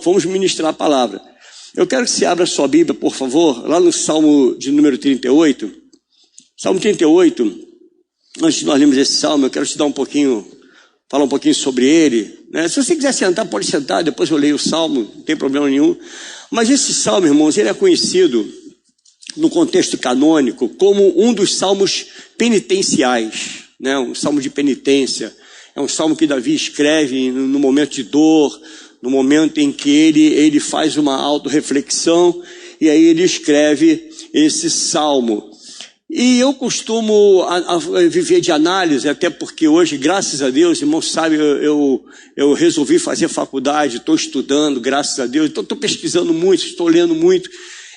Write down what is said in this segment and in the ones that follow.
fomos ministrar a palavra. Eu quero que você abra sua Bíblia, por favor, lá no Salmo de número 38. Salmo 38, antes de nós lermos esse salmo, eu quero te dar falar um pouquinho sobre ele, né? Se você quiser sentar, pode sentar, depois eu leio o salmo, não tem problema nenhum. Mas esse salmo, irmãos, ele é conhecido no contexto canônico como um dos salmos penitenciais, né? Um salmo de penitência. É um salmo que Davi escreve no momento de dor, no momento em que ele faz uma autorreflexão, e aí ele escreve esse salmo. E eu costumo viver de análise, até porque hoje, graças a Deus, irmão, sabe, eu resolvi fazer faculdade, estou estudando, graças a Deus, então estou pesquisando muito, estou lendo muito.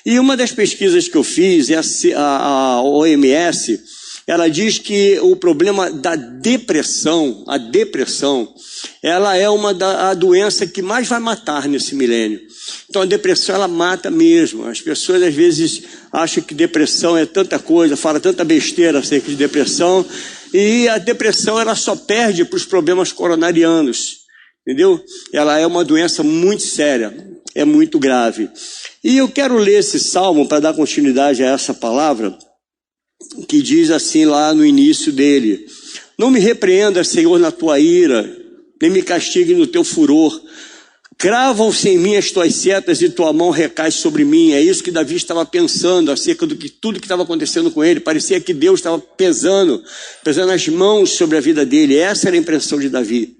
E uma das pesquisas que eu fiz, a OMS, ela diz que o problema da depressão, a depressão, ela é a doença que mais vai matar nesse milênio. Então a depressão, ela mata mesmo. As pessoas às vezes acham que depressão é tanta coisa, falam tanta besteira acerca de depressão, e a depressão ela só perde para os problemas coronarianos, entendeu? Ela é uma doença muito séria, é muito grave. E eu quero ler esse salmo para dar continuidade a essa palavra, que diz assim lá no início dele: não me repreenda, Senhor, na tua ira, nem me castigue no teu furor. Cravam-se em mim as tuas setas e tua mão recai sobre mim. É isso que Davi estava pensando acerca do que tudo que estava acontecendo com ele. Parecia que Deus estava pesando as mãos sobre a vida dele. Essa era a impressão de Davi.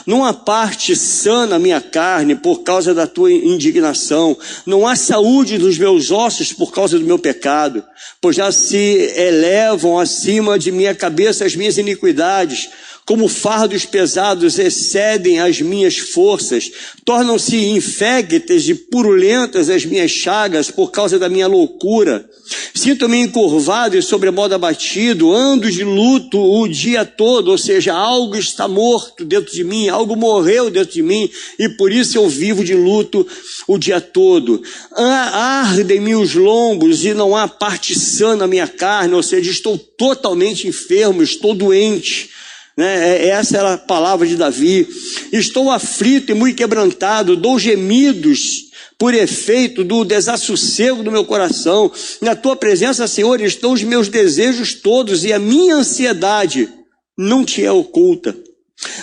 Não há parte sã na minha carne por causa da tua indignação. Não há saúde nos meus ossos por causa do meu pecado. Pois já se elevam acima de minha cabeça as minhas iniquidades. Como fardos pesados excedem as minhas forças. Tornam-se infectas e purulentas as minhas chagas por causa da minha loucura. Sinto-me encurvado e sobremodo abatido, ando de luto o dia todo, ou seja, algo está morto dentro de mim, algo morreu dentro de mim, e por isso eu vivo de luto o dia todo. Ardem-me os lombos e não há parte sã na minha carne, ou seja, estou totalmente enfermo, estou doente. Essa era a palavra de Davi. Estou aflito e muito quebrantado, dou gemidos por efeito do desassossego do meu coração. Na tua presença, Senhor, estão os meus desejos todos, e a minha ansiedade não te é oculta.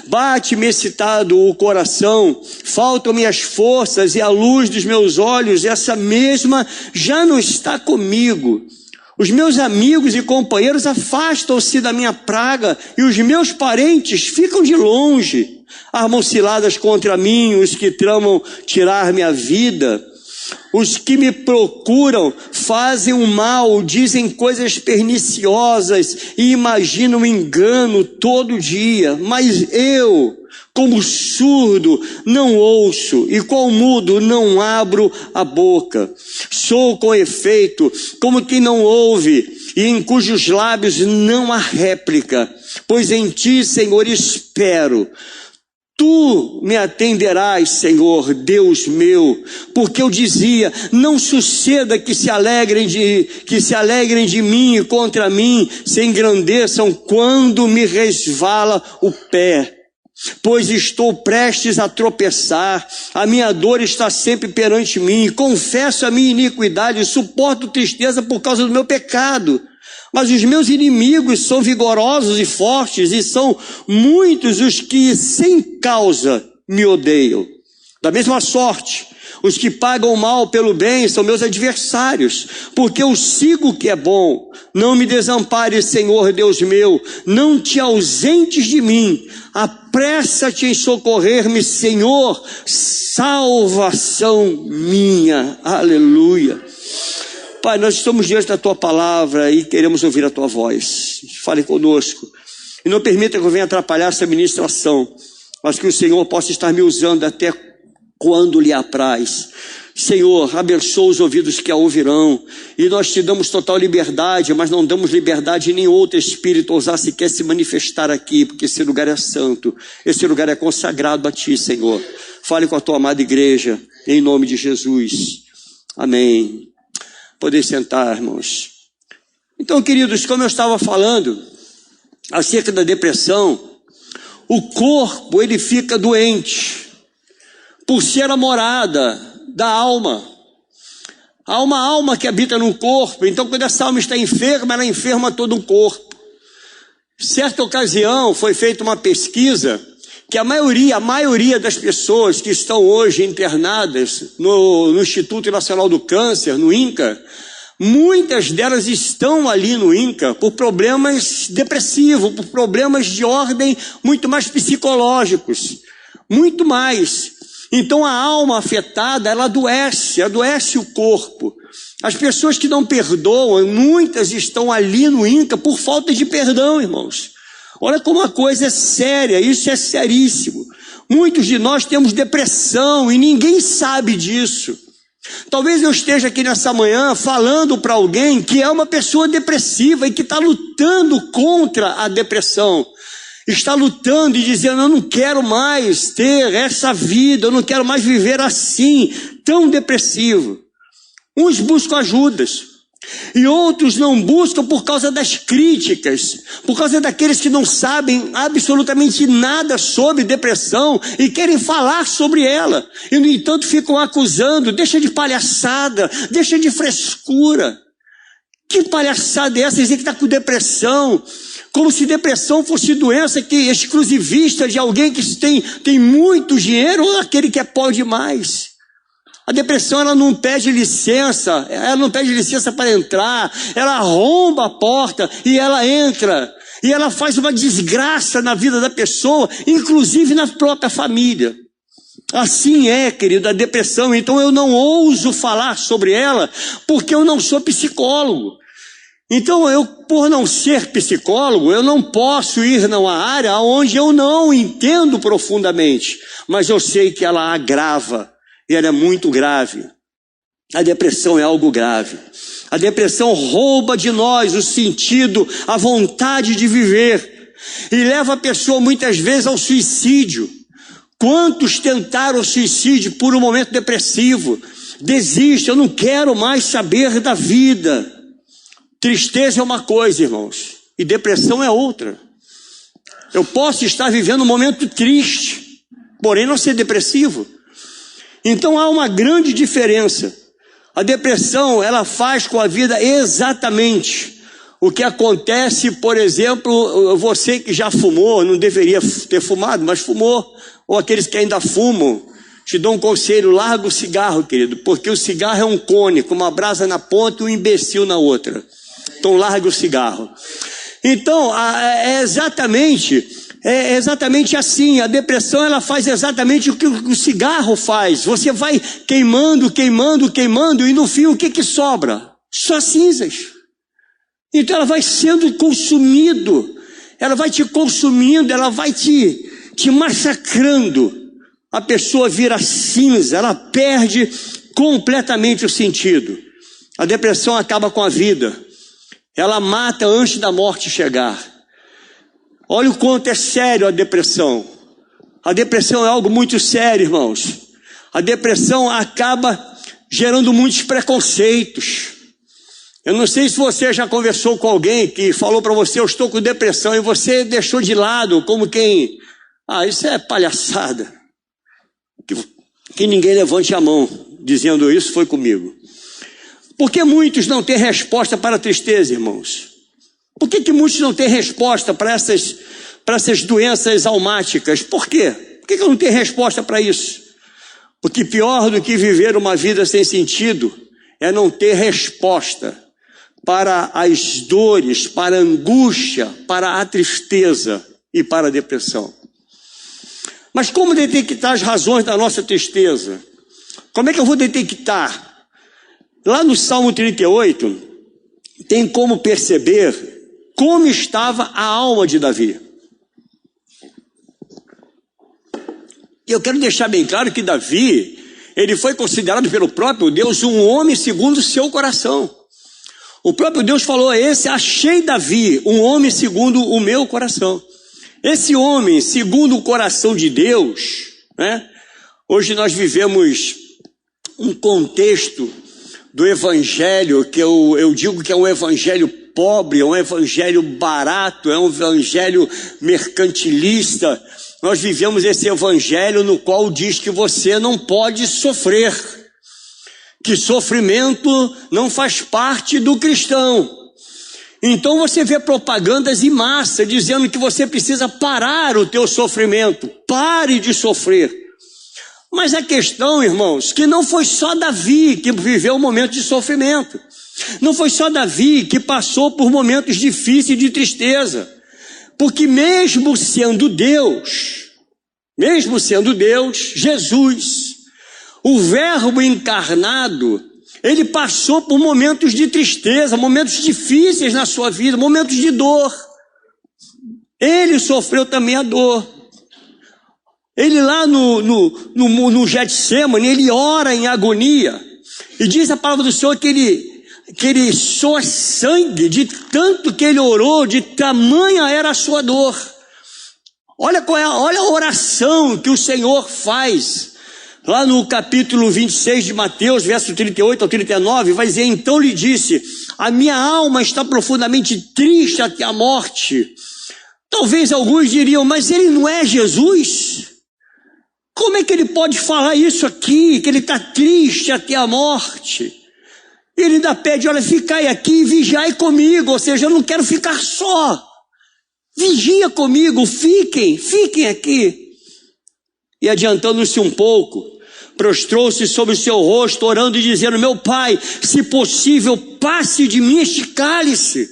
Bate-me excitado o coração, faltam-me as forças, e a luz dos meus olhos, essa mesma já não está comigo. Os meus amigos e companheiros afastam-se da minha praga, e os meus parentes ficam de longe. Armam ciladas contra mim os que tramam tirar minha vida. Os que me procuram fazem o mal, dizem coisas perniciosas e imaginam engano todo dia. Mas eu, como surdo, não ouço, e qual mudo não abro a boca. Sou com efeito como quem não ouve, e em cujos lábios não há réplica. Pois em ti, Senhor, espero. Tu me atenderás, Senhor, Deus meu, porque eu dizia, não suceda que se alegrem de mim e contra mim, se engrandeçam quando me resvala o pé. Pois estou prestes a tropeçar, a minha dor está sempre perante mim, confesso a minha iniquidade, suporto tristeza por causa do meu pecado. Mas os meus inimigos são vigorosos e fortes, e são muitos os que sem causa me odeiam. Da mesma sorte, os que pagam mal pelo bem são meus adversários, porque eu sigo o que é bom. Não me desampares, Senhor Deus meu, não te ausentes de mim. Apressa-te em socorrer-me, Senhor, salvação minha. Aleluia. Pai, nós estamos diante da Tua palavra e queremos ouvir a Tua voz. Fale conosco. E não permita que eu venha atrapalhar essa ministração, mas que o Senhor possa estar me usando até quando lhe apraz. Senhor, abençoa os ouvidos que a ouvirão. E nós te damos total liberdade, mas não damos liberdade em nenhum outro espírito ousar sequer se manifestar aqui, porque esse lugar é santo. Esse lugar é consagrado a Ti, Senhor. Fale com a Tua amada igreja, em nome de Jesus. Amém. Poder sentar, irmãos. Então, queridos, como eu estava falando acerca da depressão, o corpo ele fica doente, por ser a morada da alma. Há uma alma que habita no corpo, então quando essa alma está enferma, ela enferma todo o corpo. Certa ocasião foi feita uma pesquisa que a maioria das pessoas que estão hoje internadas no Instituto Nacional do Câncer, no INCA, muitas delas estão ali no INCA por problemas depressivos, por problemas de ordem muito mais psicológicos, muito mais. Então a alma afetada, ela adoece o corpo. As pessoas que não perdoam, muitas estão ali no INCA por falta de perdão, irmãos. Olha como a coisa é séria, isso é seríssimo. Muitos de nós temos depressão e ninguém sabe disso. Talvez eu esteja aqui nessa manhã falando para alguém que é uma pessoa depressiva e que está lutando contra a depressão. Está lutando e dizendo, eu não quero mais ter essa vida, eu não quero mais viver assim, tão depressivo. Uns buscam ajudas e outros não buscam por causa das críticas, por causa daqueles que não sabem absolutamente nada sobre depressão e querem falar sobre ela. E no entanto ficam acusando, deixa de palhaçada, deixa de frescura. Que palhaçada é essa? Dizer que está com depressão, como se depressão fosse doença exclusivista de alguém que tem muito dinheiro ou aquele que é pobre demais. A depressão, ela não pede licença para entrar, ela arromba a porta e ela entra, e ela faz uma desgraça na vida da pessoa, inclusive na própria família. Assim é, querido, a depressão. Então eu não ouso falar sobre ela, porque eu não sou psicólogo. Então eu, por não ser psicólogo, eu não posso ir numa área onde eu não entendo profundamente, mas eu sei que ela agrava. E ela é muito grave. A depressão é algo grave. A depressão rouba de nós o sentido, a vontade de viver. E leva a pessoa muitas vezes ao suicídio. Quantos tentaram o suicídio por um momento depressivo? Desiste, eu não quero mais saber da vida. Tristeza é uma coisa, irmãos, e depressão é outra. Eu posso estar vivendo um momento triste, porém não ser depressivo. Então há uma grande diferença. A depressão, ela faz com a vida exatamente o que acontece, por exemplo, você que já fumou, não deveria ter fumado, mas fumou, ou aqueles que ainda fumam, te dou um conselho, larga o cigarro, querido, porque o cigarro é um cone, com uma brasa na ponta e um imbecil na outra. Então larga o cigarro. Então, é exatamente assim. A depressão, ela faz exatamente o que o cigarro faz. Você vai queimando, e no fim o que sobra? Só cinzas. Então ela vai sendo consumido, ela vai te consumindo, ela vai te massacrando. A pessoa vira cinza, ela perde completamente o sentido. A depressão acaba com a vida, ela mata antes da morte chegar. Olha o quanto é sério a depressão. A depressão é algo muito sério, irmãos. A depressão acaba gerando muitos preconceitos. Eu não sei se você já conversou com alguém que falou para você, eu estou com depressão, e você deixou de lado como quem, isso é palhaçada. Que ninguém levante a mão dizendo isso foi comigo. Por que muitos não têm resposta para a tristeza, irmãos? Por que muitos não têm resposta para essas doenças almáticas? Por quê? Por que eu não tenho resposta para isso? Porque pior do que viver uma vida sem sentido é não ter resposta para as dores, para a angústia, para a tristeza e para a depressão. Mas como detectar as razões da nossa tristeza? Como é que eu vou detectar? Lá no Salmo 38, tem como perceber como estava a alma de Davi. E eu quero deixar bem claro que Davi, ele foi considerado pelo próprio Deus um homem segundo o seu coração. O próprio Deus falou a esse, achei Davi, um homem segundo o meu coração. Esse homem, segundo o coração de Deus, né? Hoje nós vivemos um contexto do evangelho, que eu digo que é um evangelho pobre, é um evangelho barato, é um evangelho mercantilista, nós vivemos esse evangelho no qual diz que você não pode sofrer, que sofrimento não faz parte do cristão. Então você vê propagandas em massa dizendo que você precisa parar o teu sofrimento, pare de sofrer. Mas a questão, irmãos, que não foi só Davi que viveu um momento de sofrimento. Não foi só Davi que passou por momentos difíceis de tristeza. Porque mesmo sendo Deus, Jesus, o Verbo encarnado, ele passou por momentos de tristeza, momentos difíceis na sua vida, momentos de dor. Ele sofreu também a dor. Ele lá no Getsemane, ele ora em agonia. E diz a palavra do Senhor que ele soa sangue, de tanto que ele orou, de tamanha era a sua dor. Olha a oração que o Senhor faz. Lá no capítulo 26 de Mateus, verso 38 ao 39, vai dizer: então lhe disse, a minha alma está profundamente triste até a morte. Talvez alguns diriam, mas ele não é Jesus? Como é que ele pode falar isso aqui, que ele está triste até a morte? Ele ainda pede, olha, ficai aqui e vigiai comigo, ou seja, eu não quero ficar só. Vigia comigo, fiquem aqui. E adiantando-se um pouco, prostrou-se sobre o seu rosto, orando e dizendo, meu Pai, se possível, passe de mim este cálice.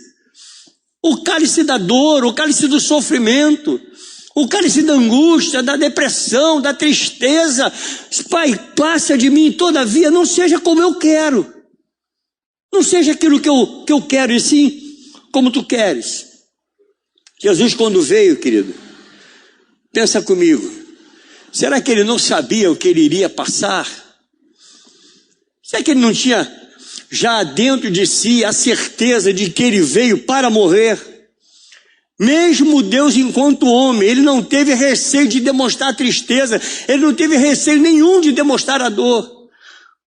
O cálice da dor, o cálice do sofrimento, o cálice da angústia, da depressão, da tristeza. Pai, passa de mim, todavia, não seja como eu quero. Não seja aquilo que eu quero, e sim como tu queres. Jesus, quando veio, querido, pensa comigo, será que ele não sabia o que ele iria passar? Será que ele não tinha já dentro de si a certeza de que ele veio para morrer? Mesmo Deus enquanto homem, ele não teve receio de demonstrar tristeza, ele não teve receio nenhum de demonstrar a dor.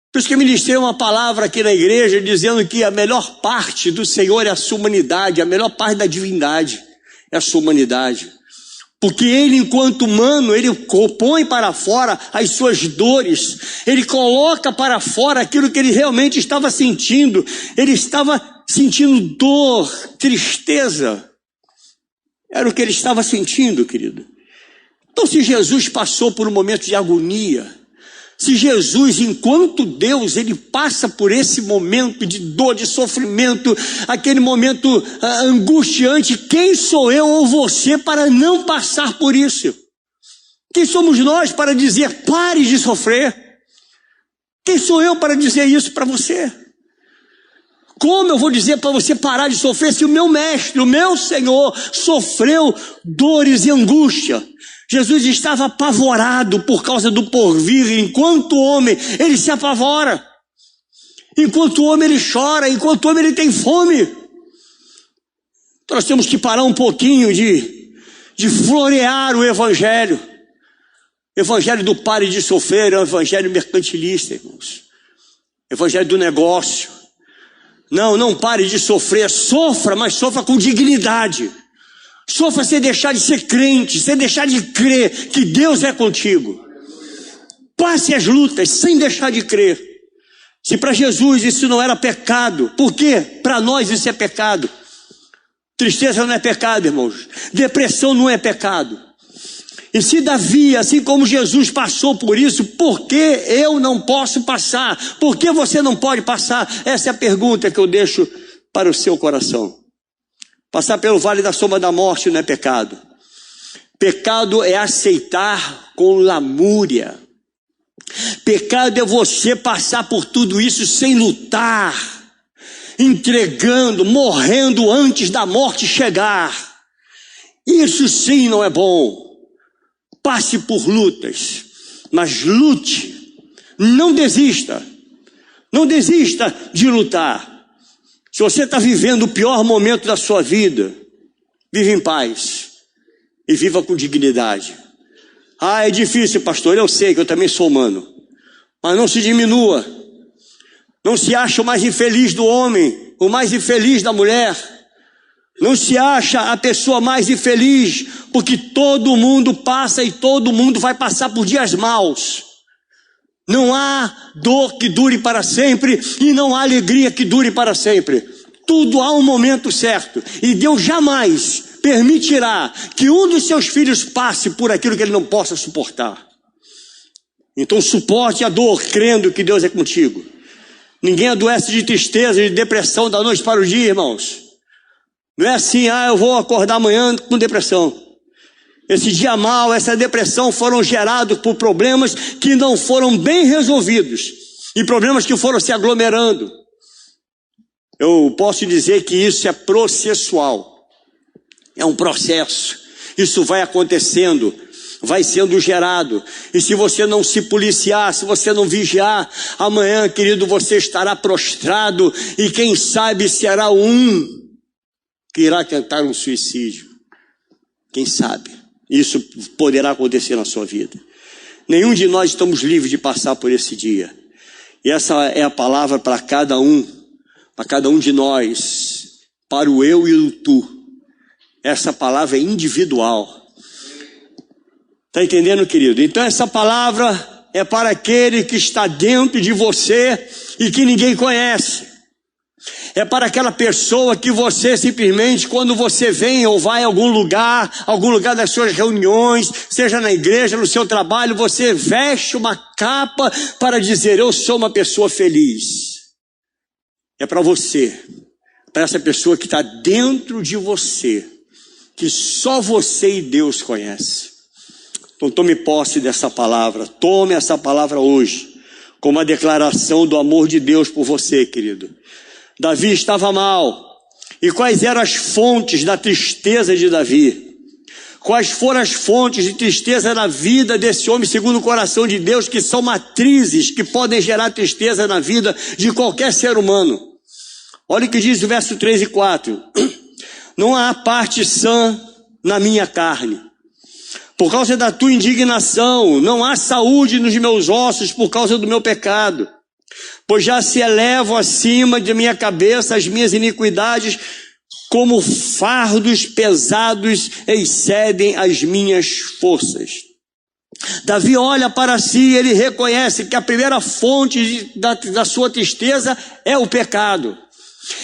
Por isso que eu ministrei uma palavra aqui na igreja dizendo que a melhor parte do Senhor é a sua humanidade, a melhor parte da divindade é a sua humanidade. Porque ele, enquanto humano, ele põe para fora as suas dores, ele coloca para fora aquilo que ele realmente estava sentindo. Ele estava sentindo dor, tristeza. Era o que ele estava sentindo, querido. Então, se Jesus passou por um momento de agonia, se Jesus, enquanto Deus, ele passa por esse momento de dor, de sofrimento, aquele momento angustiante, quem sou eu ou você para não passar por isso? Quem somos nós para dizer, pare de sofrer? Quem sou eu para dizer isso para você? Como eu vou dizer para você parar de sofrer se o meu mestre, o meu Senhor, sofreu dores e angústia? Jesus estava apavorado por causa do porvir. Enquanto homem, ele se apavora. Enquanto homem, ele chora. Enquanto homem, ele tem fome. Nós temos que parar um pouquinho de florear o evangelho. O evangelho do pare de sofrer é o evangelho mercantilista, irmãos. Evangelho do negócio. Não pare de sofrer. Sofra, mas sofra com dignidade. Sofra sem deixar de ser crente, sem deixar de crer que Deus é contigo. Passe as lutas sem deixar de crer. Se para Jesus isso não era pecado, por quê? Para nós isso é pecado. Tristeza não é pecado, irmãos. Depressão não é pecado. E se Davi, assim como Jesus passou por isso, por que eu não posso passar? Por que você não pode passar? Essa é a pergunta que eu deixo para o seu coração. Passar pelo vale da sombra da morte não é pecado. Pecado é aceitar com lamúria. Pecado é você passar por tudo isso sem lutar, entregando, morrendo antes da morte chegar. Isso sim não é bom. Passe por lutas, mas lute. Não desista. Não desista de lutar. Se você está vivendo o pior momento da sua vida, vive em paz e viva com dignidade. É difícil, pastor, eu sei que eu também sou humano, mas não se diminua. Não se ache o mais infeliz do homem, o mais infeliz da mulher. Não se acha a pessoa mais infeliz, porque todo mundo passa e todo mundo vai passar por dias maus. Não há dor que dure para sempre e não há alegria que dure para sempre. Tudo há um momento certo. E Deus jamais permitirá que um dos seus filhos passe por aquilo que ele não possa suportar. Então suporte a dor, crendo que Deus é contigo. Ninguém adoece de tristeza, de depressão da noite para o dia, irmãos. Não é assim, eu vou acordar amanhã com depressão. Esse dia mal, essa depressão foram gerados por problemas que não foram bem resolvidos. E problemas que foram se aglomerando. Eu posso dizer que isso é processual. É um processo. Isso vai acontecendo, vai sendo gerado. E se você não se policiar, se você não vigiar, amanhã, querido, você estará prostrado. E quem sabe será um que irá tentar um suicídio. Quem sabe? Isso poderá acontecer na sua vida. Nenhum de nós estamos livres de passar por esse dia. E essa é a palavra para cada um de nós, para o eu e o tu. Essa palavra é individual. Está entendendo, querido? Então essa palavra é para aquele que está dentro de você e que ninguém conhece. É para aquela pessoa que você simplesmente, quando você vem ou vai a algum lugar das suas reuniões, seja na igreja, no seu trabalho, você veste uma capa para dizer, eu sou uma pessoa feliz. É para você, para essa pessoa que está dentro de você, que só você e Deus conhecem. Então tome posse dessa palavra, tome essa palavra hoje, como uma declaração do amor de Deus por você, querido. Davi estava mal. E quais eram as fontes da tristeza de Davi? Quais foram as fontes de tristeza na vida desse homem segundo o coração de Deus, que são matrizes que podem gerar tristeza na vida de qualquer ser humano? Olha o que diz o verso 3 e 4. Não há parte sã na minha carne. Por causa da tua indignação, não há saúde nos meus ossos por causa do meu pecado. Pois já se elevam acima de minha cabeça as minhas iniquidades, como fardos pesados excedem as minhas forças. Davi olha para si e ele reconhece que a primeira fonte da sua tristeza é o pecado.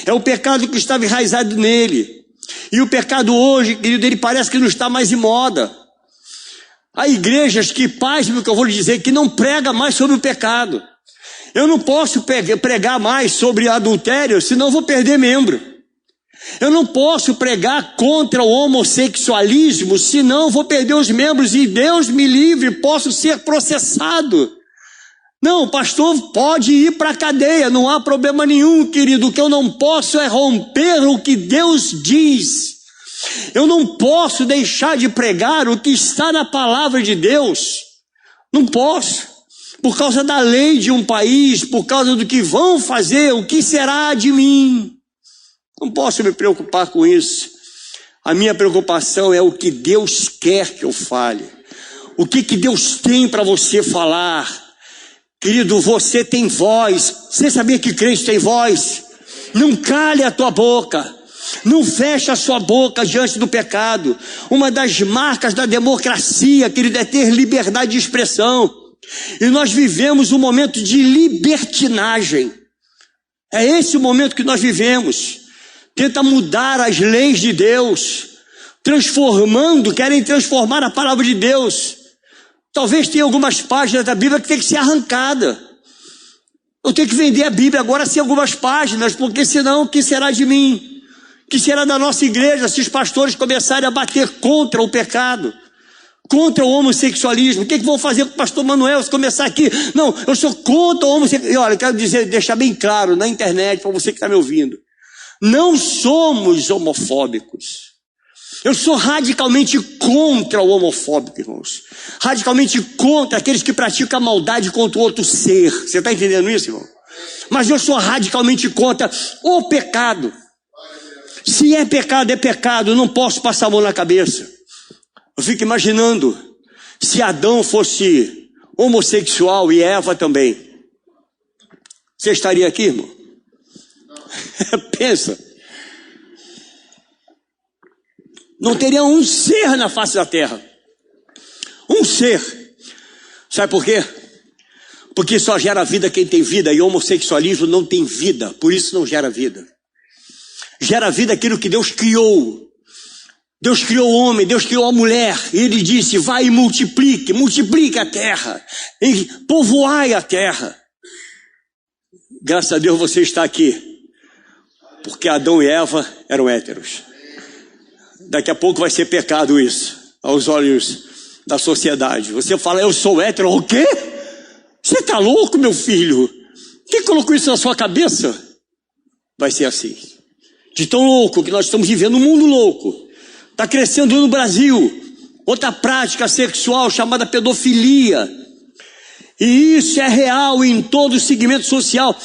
É o pecado que estava enraizado nele. E o pecado hoje, querido, ele parece que não está mais em moda. Há igrejas que, pasme o que eu vou lhe dizer, que não prega mais sobre o pecado. Eu não posso pregar mais sobre adultério, senão eu vou perder membro. Eu não posso pregar contra o homossexualismo, senão eu vou perder os membros e Deus me livre, posso ser processado. Não, o pastor pode ir para a cadeia, não há problema nenhum, querido. O que eu não posso é romper o que Deus diz. Eu não posso deixar de pregar o que está na palavra de Deus. Não posso. Por causa da lei de um país, por causa do que vão fazer, o que será de mim? Não posso me preocupar com isso. A minha preocupação é o que Deus quer que eu fale. O que Deus tem para você falar. Querido, você tem voz. Você sabia que crente tem voz? Não cale a tua boca. Não feche a sua boca diante do pecado. Uma das marcas da democracia, querido, é ter liberdade de expressão. E nós vivemos um momento de libertinagem. É esse o momento que nós vivemos. Tenta mudar as leis de Deus, querem transformar a palavra de Deus. Talvez tenha algumas páginas da Bíblia que tem que ser arrancada. Eu tenho que vender a Bíblia agora sem algumas páginas, porque senão o que será de mim? O que será da nossa igreja se os pastores começarem a bater contra o pecado? Contra o homossexualismo? O que vão fazer com o pastor Manuel se começar aqui? Não, eu sou contra o homossexualismo. E olha, eu quero deixar bem claro na internet, para você que está me ouvindo. Não somos homofóbicos. Eu sou radicalmente contra o homofóbico, irmãos. Radicalmente contra aqueles que praticam a maldade contra o outro ser. Você está entendendo isso, irmão? Mas eu sou radicalmente contra o pecado. Se é pecado, eu não posso passar a mão na cabeça. Eu fico imaginando, se Adão fosse homossexual e Eva também. Você estaria aqui, irmão? Pensa. Não teria um ser na face da terra. Um ser. Sabe por quê? Porque só gera vida quem tem vida, e o homossexualismo não tem vida, por isso não gera vida. Gera vida aquilo que Deus criou. Deus criou o homem, Deus criou a mulher, e Ele disse, vai e multiplique a terra, e povoai a terra. Graças a Deus você está aqui, porque Adão e Eva eram héteros. Daqui a pouco vai ser pecado isso, aos olhos da sociedade. Você fala, eu sou hétero, o quê? Você está louco, meu filho? Quem colocou isso na sua cabeça? Vai ser assim. De tão louco que nós estamos vivendo, um mundo louco. Está crescendo no Brasil outra prática sexual chamada pedofilia. E isso é real em todo o segmento social.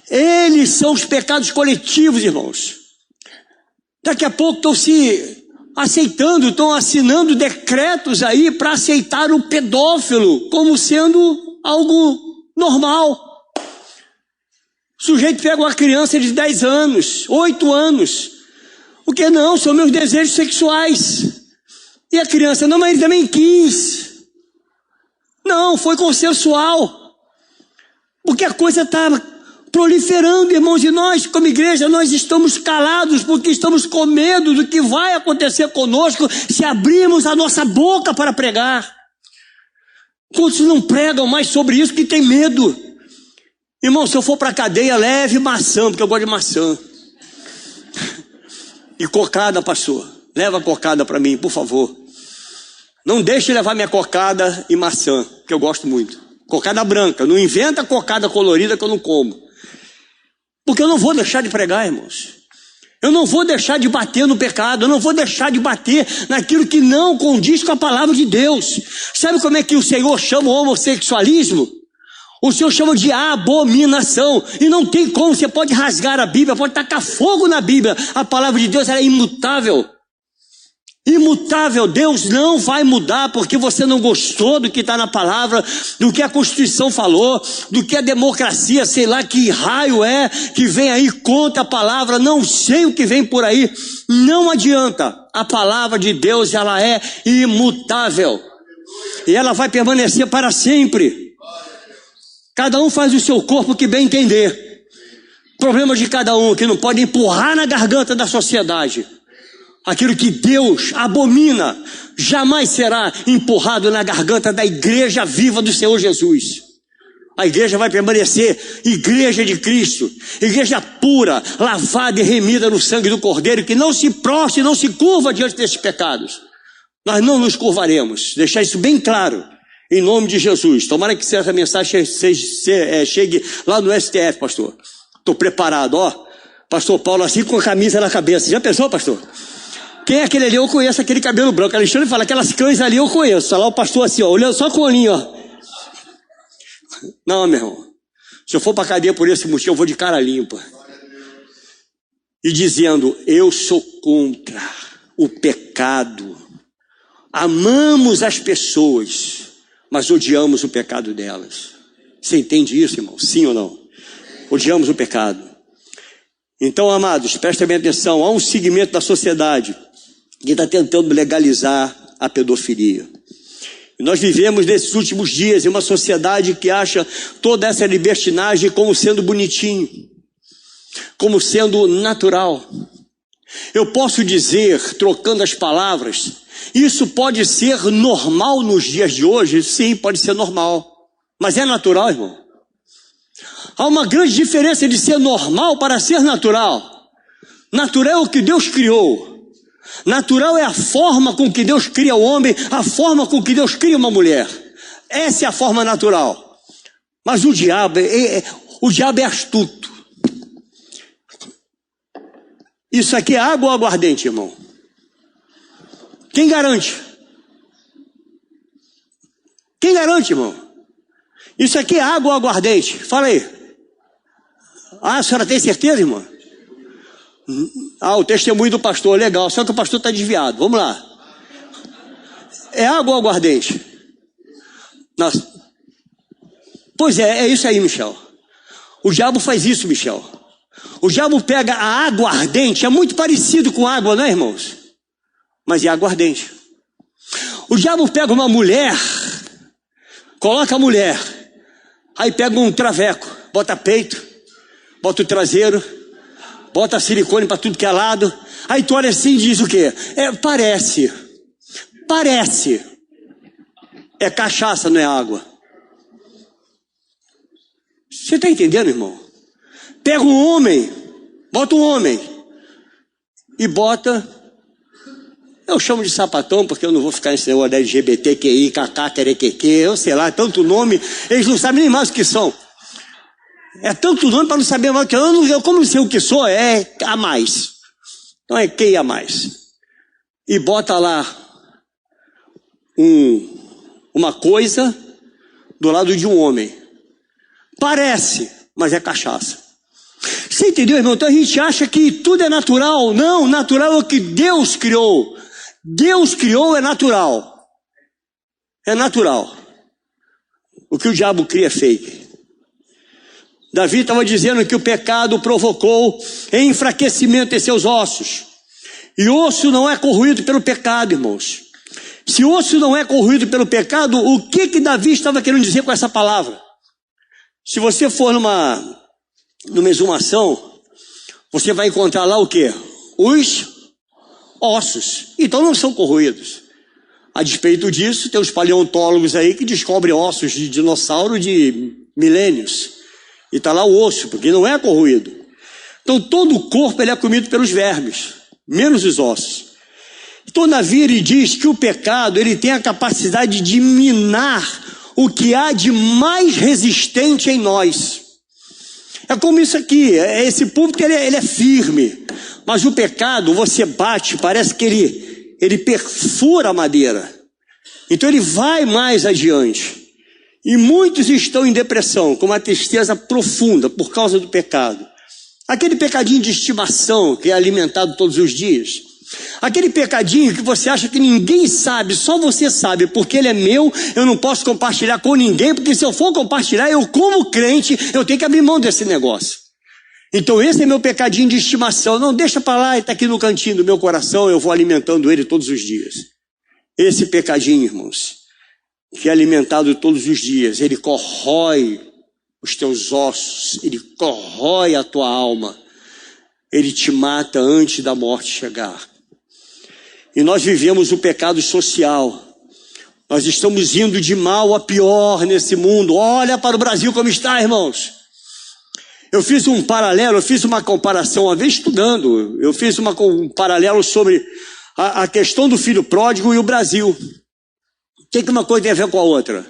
Eles são os pecados coletivos, irmãos. Daqui a pouco estão se aceitando, estão assinando decretos aí para aceitar o pedófilo como sendo algo normal. O sujeito pega uma criança de 10 anos, 8 anos. O que não? São meus desejos sexuais. E a criança, não, mas ele também quis. Não, foi consensual. Porque a coisa está proliferando, irmãos, e nós, como igreja, nós estamos calados, porque estamos com medo do que vai acontecer conosco se abrirmos a nossa boca para pregar. Quantos não pregam mais sobre isso que tem medo? Irmão, se eu for para a cadeia, leve maçã, porque eu gosto de maçã. E cocada, pastor. Leva cocada para mim, por favor. Não deixe levar minha cocada e maçã, que eu gosto muito. Cocada branca. Não inventa cocada colorida que eu não como. Porque eu não vou deixar de pregar, irmãos. Eu não vou deixar de bater no pecado. Eu não vou deixar de bater naquilo que não condiz com a palavra de Deus. Sabe como é que o Senhor chama o homossexualismo? O Senhor chama de abominação. E não tem como. Você pode rasgar a Bíblia, pode tacar fogo na Bíblia. A palavra de Deus ela é imutável. Imutável. Deus não vai mudar porque você não gostou do que está na palavra, do que a Constituição falou, do que a democracia, sei lá que raio é, que vem aí contra a palavra, não sei o que vem por aí. Não adianta. A palavra de Deus, ela é imutável. E ela vai permanecer para sempre. Cada um faz o seu corpo que bem entender. Problema de cada um, que não pode empurrar na garganta da sociedade. Aquilo que Deus abomina jamais será empurrado na garganta da igreja viva do Senhor Jesus. A igreja vai permanecer igreja de Cristo, igreja pura, lavada e remida no sangue do Cordeiro, que não se prostre, não se curva diante desses pecados. Nós não nos curvaremos, deixar isso bem claro, em nome de Jesus. Tomara que essa mensagem chegue lá no STF, pastor. Estou preparado, ó. Pastor Paulo assim com a camisa na cabeça. Já pensou, pastor? Quem é aquele ali? Eu conheço aquele cabelo branco. Alexandre fala, aquelas cães ali eu conheço. Está lá o pastor assim, ó, olhando só com o olhinho, ó. Não, meu irmão. Se eu for para a cadeia por esse motivo, eu vou de cara limpa. E dizendo, eu sou contra o pecado. Amamos as pessoas, mas odiamos o pecado delas. Você entende isso, irmão? Sim ou não? Odiamos o pecado. Então, amados, prestem bem atenção. Há um segmento da sociedade que está tentando legalizar a pedofilia. E nós vivemos nesses últimos dias em uma sociedade que acha toda essa libertinagem como sendo bonitinho, como sendo natural. Eu posso dizer, trocando as palavras, isso pode ser normal nos dias de hoje? Sim, pode ser normal. Mas é natural, irmão? Há uma grande diferença de ser normal para ser natural. Natural é o que Deus criou. Natural é a forma com que Deus cria o homem, a forma com que Deus cria uma mulher. Essa é a forma natural. Mas o diabo é astuto. Isso aqui é água ou aguardente, irmão? Quem garante? Quem garante, irmão? Isso aqui é água ou aguardente? Fala aí. Ah, a senhora tem certeza, irmão? Ah, o testemunho do pastor, legal. Só que o pastor está desviado. Vamos lá. É água ou aguardente? Nossa. Pois é isso aí, Michel. O diabo faz isso, Michel. O diabo pega a água ardente, é muito parecido com água, não é, irmãos? mas é aguardente. O diabo pega uma mulher, coloca a mulher, aí pega um traveco, bota peito, bota o traseiro, bota silicone para tudo que é lado, aí tu olha assim e diz o quê? Parece, é cachaça, não é água. Você está entendendo, irmão? Pega um homem, bota um homem, e bota, eu chamo de sapatão, porque eu não vou ficar nesse negócio de LGBTQI, KK, querequeque, eu sei lá, tanto nome, eles não sabem nem mais o que são. É tanto nome para não saber mais o que eu como não sei o que sou, é a mais. Então é QI a mais. E bota lá uma coisa do lado de um homem. Parece, mas é cachaça. Você entendeu, irmão? Então a gente acha que tudo é natural. Não, natural é o que Deus criou. Deus criou é natural. É natural. O que o diabo cria é fake. Davi estava dizendo que o pecado provocou enfraquecimento em seus ossos. E osso não é corroído pelo pecado, irmãos. Se osso não é corroído pelo pecado, o que Davi estava querendo dizer com essa palavra? Se você for numa exumação, você vai encontrar lá o quê? Os ossos. Então não são corroídos. A despeito disso, tem os paleontólogos aí que descobrem ossos de dinossauro de milênios. E está lá o osso, porque não é corroído. Então todo o corpo ele é comido pelos vermes, menos os ossos. Então Davi ele diz que o pecado ele tem a capacidade de minar o que há de mais resistente em nós. É como isso aqui, esse púlpito ele é firme, mas o pecado você bate, parece que ele perfura a madeira. Então ele vai mais adiante. E muitos estão em depressão, com uma tristeza profunda por causa do pecado. Aquele pecadinho de estimação que é alimentado todos os dias. Aquele pecadinho que você acha que ninguém sabe, só você sabe, porque ele é meu, eu não posso compartilhar com ninguém, porque se eu for compartilhar, eu como crente, eu tenho que abrir mão desse negócio. Então esse é meu pecadinho de estimação. Não, deixa para lá, ele está aqui no cantinho do meu coração, eu vou alimentando ele todos os dias. Esse pecadinho, irmãos, que é alimentado todos os dias, ele corrói os teus ossos, ele corrói a tua alma, ele te mata antes da morte chegar. E nós vivemos o pecado social, nós estamos indo de mal a pior nesse mundo. Olha para o Brasil como está, irmãos. Eu fiz um paralelo, eu fiz uma comparação, uma vez estudando, eu fiz um paralelo sobre a questão do filho pródigo e o Brasil. O que uma coisa tem a ver com a outra?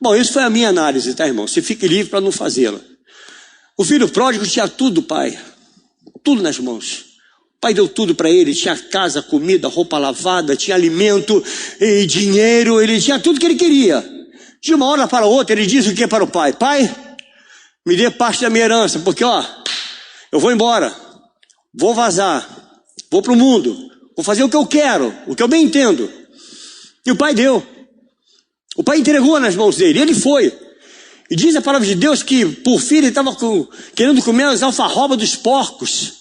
Bom, isso foi a minha análise, tá, irmão? Você fique livre para não fazê-la. O filho pródigo tinha tudo, pai. Tudo nas mãos. O pai deu tudo para ele. Tinha casa, comida, roupa lavada, tinha alimento e dinheiro. Ele tinha tudo que ele queria. De uma hora para outra, ele diz o que para o pai? Pai, me dê parte da minha herança, porque, eu vou embora. Vou vazar. Vou para o mundo. Vou fazer o que eu quero, o que eu bem entendo. E o pai deu. O pai entregou nas mãos dele, ele foi. E diz a palavra de Deus que, por fim, ele estava querendo comer as alfarrobas dos porcos.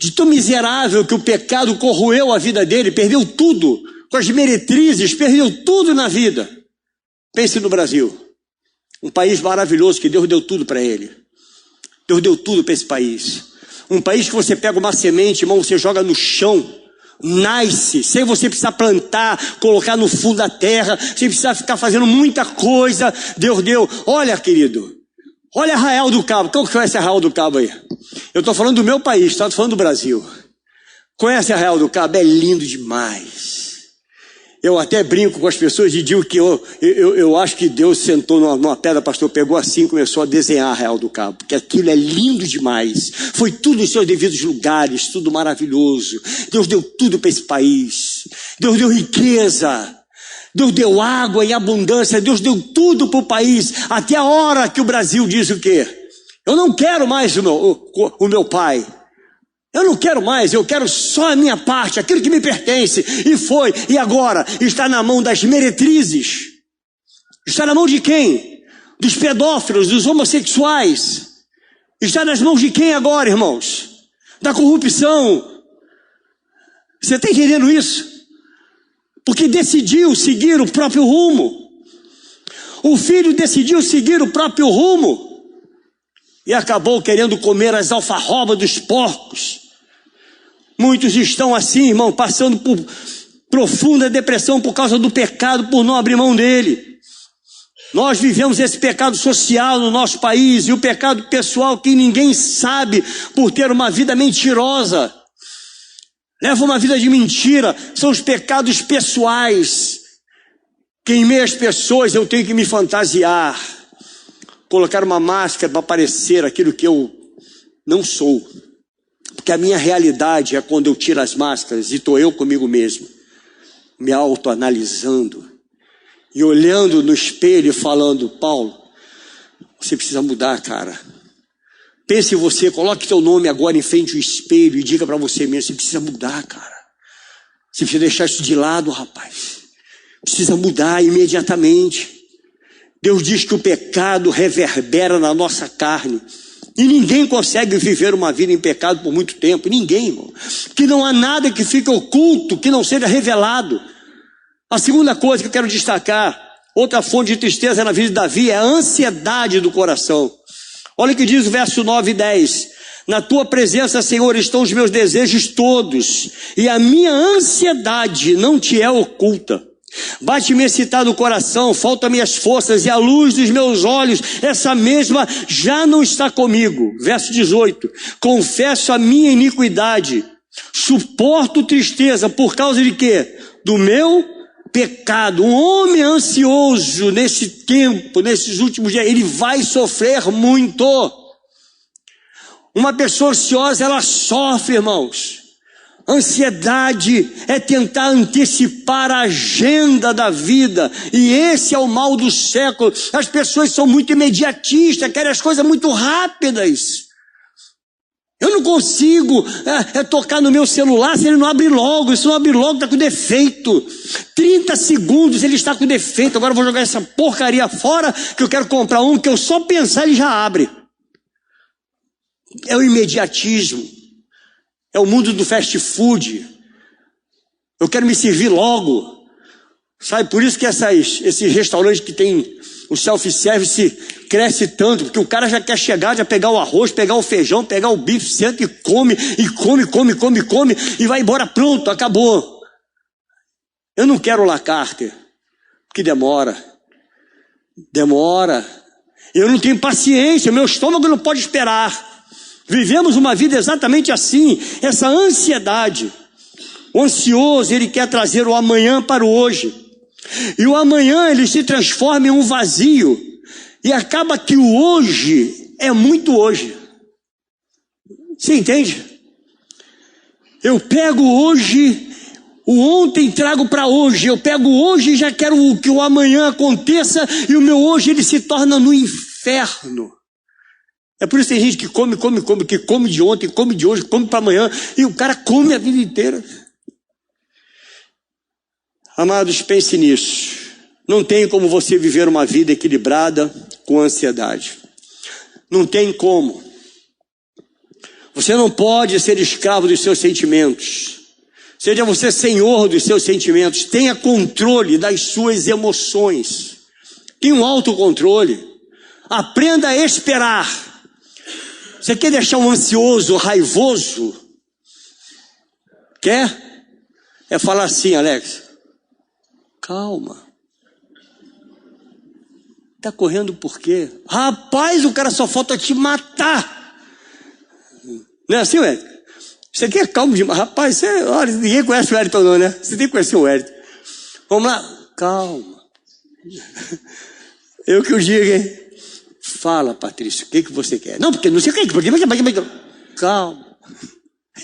De tão miserável que o pecado corroeu a vida dele, perdeu tudo. Com as meretrizes, perdeu tudo na vida. Pense no Brasil. Um país maravilhoso que Deus deu tudo para ele. Deus deu tudo para esse país. Um país que você pega uma semente, irmão, você joga no chão. Nasce, sem você precisar plantar, colocar no fundo da terra, sem precisar ficar fazendo muita coisa. Deus deu. Olha, querido, olha Arraial do Cabo. Quem conhece Arraial do Cabo aí? Eu estou falando do meu país, estou falando do Brasil. Conhece Arraial do Cabo? É lindo demais. Eu até brinco com as pessoas e digo que eu acho que Deus sentou numa pedra, pastor, pegou assim e começou a desenhar Arraial do Cabo, porque aquilo é lindo demais. Foi tudo em seus devidos lugares, tudo maravilhoso. Deus deu tudo para esse país. Deus deu riqueza. Deus deu água em abundância. Deus deu tudo para o país. Até a hora que o Brasil diz o quê? Eu não quero mais o meu pai. Eu não quero mais, eu quero só a minha parte, aquilo que me pertence. E foi, e agora está na mão das meretrizes. Está na mão de quem? Dos pedófilos, dos homossexuais. Está nas mãos de quem agora, irmãos? Da corrupção. Você está entendendo isso? porque decidiu seguir o próprio rumo. O filho decidiu seguir o próprio rumo e acabou querendo comer as alfarrobas dos porcos. Muitos estão assim, irmão, passando por profunda depressão por causa do pecado, por não abrir mão dele. Nós vivemos esse pecado social no nosso país e o pecado pessoal que ninguém sabe por ter uma vida mentirosa. Leva uma vida de mentira, são os pecados pessoais. Que em meio às pessoas eu tenho que me fantasiar, colocar uma máscara para parecer aquilo que eu não sou. Porque a minha realidade é quando eu tiro as máscaras e estou eu comigo mesmo, me autoanalisando e olhando no espelho e falando: Paulo, você precisa mudar, cara. Pense em você, coloque teu nome agora em frente ao espelho e diga para você mesmo: você precisa mudar, cara. Você precisa deixar isso de lado, rapaz. Precisa mudar imediatamente. Deus diz que o pecado reverbera na nossa carne. E ninguém consegue viver uma vida em pecado por muito tempo. Ninguém, irmão. Que não há nada que fique oculto, que não seja revelado. A segunda coisa que eu quero destacar, outra fonte de tristeza na vida de Davi, é a ansiedade do coração. Olha o que diz o verso 9 e 10. Na tua presença, Senhor, estão os meus desejos todos, e a minha ansiedade não te é oculta. Bate-me excitado o coração, faltam-me as forças, e a luz dos meus olhos, essa mesma já não está comigo. Verso 18. Confesso a minha iniquidade, suporto tristeza, por causa de quê? Do meu pecado. Um homem ansioso nesse tempo, nesses últimos dias, ele vai sofrer muito. Uma pessoa ansiosa, ela sofre, irmãos. Ansiedade é tentar antecipar a agenda da vida, e esse é o mal do século. As pessoas são muito imediatistas, querem as coisas muito rápidas. Eu não consigo tocar no meu celular se ele não abre logo. Se não abre logo, está com defeito. 30 segundos ele está com defeito. Agora eu vou jogar essa porcaria fora, que eu quero comprar um que eu só pensar ele já abre. É o imediatismo. É o mundo do fast food. Eu quero me servir logo. Sabe, por isso que esses restaurantes que tem o self-service cresce tanto, porque o cara já quer chegar, já pegar o arroz, pegar o feijão, pegar o bife, senta e come, e vai embora, pronto, acabou. Eu não quero la carte, porque demora. Eu não tenho paciência, meu estômago não pode esperar. Vivemos uma vida exatamente assim, essa ansiedade. O ansioso, ele quer trazer o amanhã para o hoje. E o amanhã, ele se transforma em um vazio. E acaba que o hoje é muito hoje. Você entende? Eu pego hoje, o ontem trago para hoje. Eu pego hoje e já quero que o amanhã aconteça. E o meu hoje, ele se torna no inferno. É por isso que tem gente que que come de ontem, come de hoje, come para amanhã, e o cara come a vida inteira. Amados, pense nisso. Não tem como você viver uma vida equilibrada com ansiedade. Não tem como. Você não pode ser escravo dos seus sentimentos. Seja você senhor dos seus sentimentos. Tenha controle das suas emoções. Tenha um autocontrole. Aprenda a esperar. Você quer deixar um ansioso, raivoso? Quer? É falar assim: Alex, calma. Tá correndo por quê? Rapaz, o cara só falta te matar. Não é assim, Wellington? Você quer calmo demais? Rapaz, olha, ninguém conhece o Wellington não, né? Você tem que conhecer o Wellington. Vamos lá, calma. Eu que o digo, hein? Fala, Patrício, o que você quer? Não, porque não sei o que. Calma.